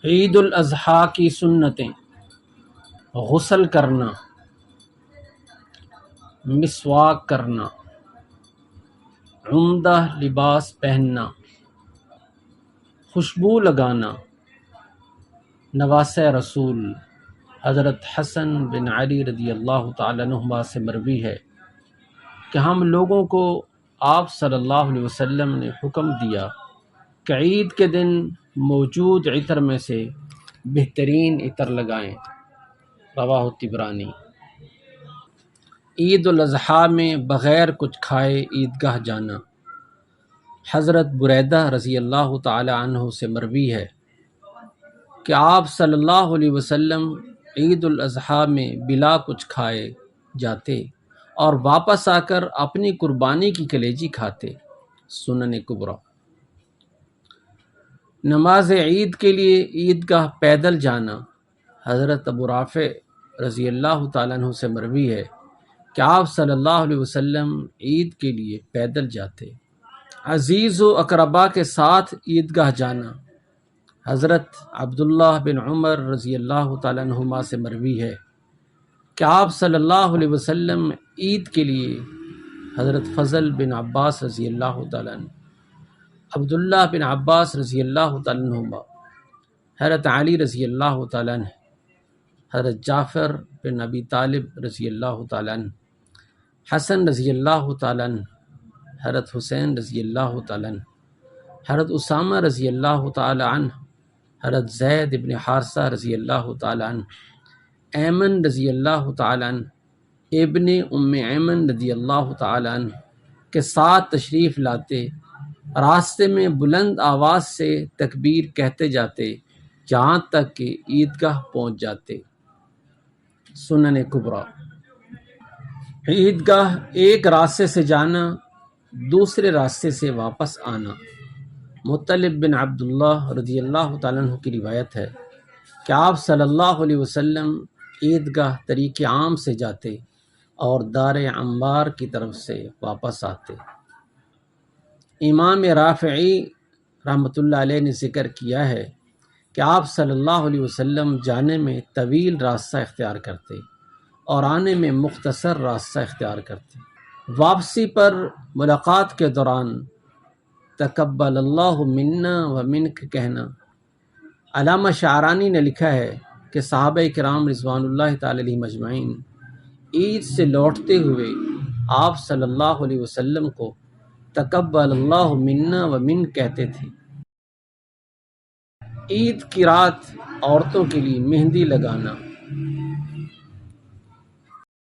عید الاضحیٰ کی سنتیں: غسل کرنا، مسواک کرنا، عمدہ لباس پہننا، خوشبو لگانا۔ نواسۂ رسول حضرت حسن بن علی رضی اللہ تعالیٰ عنہما سے مروی ہے کہ ہم لوگوں کو آپ صلی اللہ علیہ وسلم نے حکم دیا کہ عید کے دن موجود عطر میں سے بہترین عطر لگائیں۔ رواہ طبرانی۔ عید الاضحیٰ میں بغیر کچھ کھائے عیدگاہ جانا۔ حضرت بریدہ رضی اللہ تعالی عنہ سے مروی ہے کہ آپ صلی اللہ علیہ وسلم عید الاضحیٰ میں بلا کچھ کھائے جاتے اور واپس آ کر اپنی قربانی کی کلیجی کھاتے۔ سنن کبریٰ۔ نماز عید کے لیے عیدگاہ پیدل جانا۔ حضرت ابو رافع رضی اللہ تعالیٰ عنہ سے مروی ہے کہ آپ صلی اللہ علیہ وسلم عید کے لیے پیدل جاتے۔ عزیز و اقربا کے ساتھ عیدگاہ جانا۔ حضرت عبداللہ بن عمر رضی اللہ تعالیٰ عنہما سے مروی ہے کہ آپ صلی اللہ علیہ وسلم عید کے لیے حضرت فضل بن عباس رضی اللہ تعالیٰ عنہ، عبداللہ بن عباس رضی اللہ تعالیٰ عنہما، حضرت علی رضی اللہ تعالیٰ عنہ، حضرت جعفر بن ابی طالب رضی اللہ تعالیٰ عنہ، حسن رضی اللہ تعالیٰ عنہ، حضرت حسین رضی اللہ تعالیٰ عنہ، حضرت اسامہ رضی اللہ تعالیٰ عنہ، حضرت زید بن حارثہ رضی اللہ تعالیٰ عنہ، ایمن رضی اللہ تعالیٰ عنہ، ابن ام ایمن رضی اللہ تعالیٰ عنہ کے ساتھ تشریف لاتے، راستے میں بلند آواز سے تکبیر کہتے جاتے جہاں تک کہ عیدگاہ پہنچ جاتے۔ سنن کبریٰ۔ عیدگاہ ایک راستے سے جانا، دوسرے راستے سے واپس آنا۔ مطلب بن عبداللہ رضی اللہ تعالیٰ عنہ کی روایت ہے کہ آپ صلی اللہ علیہ وسلم عیدگاہ طریق عام سے جاتے اور دار عمار کی طرف سے واپس آتے۔ امام رافعی رحمۃ اللہ علیہ نے ذکر کیا ہے کہ آپ صلی اللہ علیہ وسلم جانے میں طویل راستہ اختیار کرتے اور آنے میں مختصر راستہ اختیار کرتے۔ واپسی پر ملاقات کے دوران تقبل اللہ منا و منک کہنا۔ علامہ شعرانی نے لکھا ہے کہ صحابہ کرام رضوان اللہ تعالی علیہم اجمعین عید سے لوٹتے ہوئے آپ صلی اللہ علیہ وسلم کو تقبل اللہ منا و من کہتے تھے۔ عید کی رات عورتوں کے لیے مہندی لگانا۔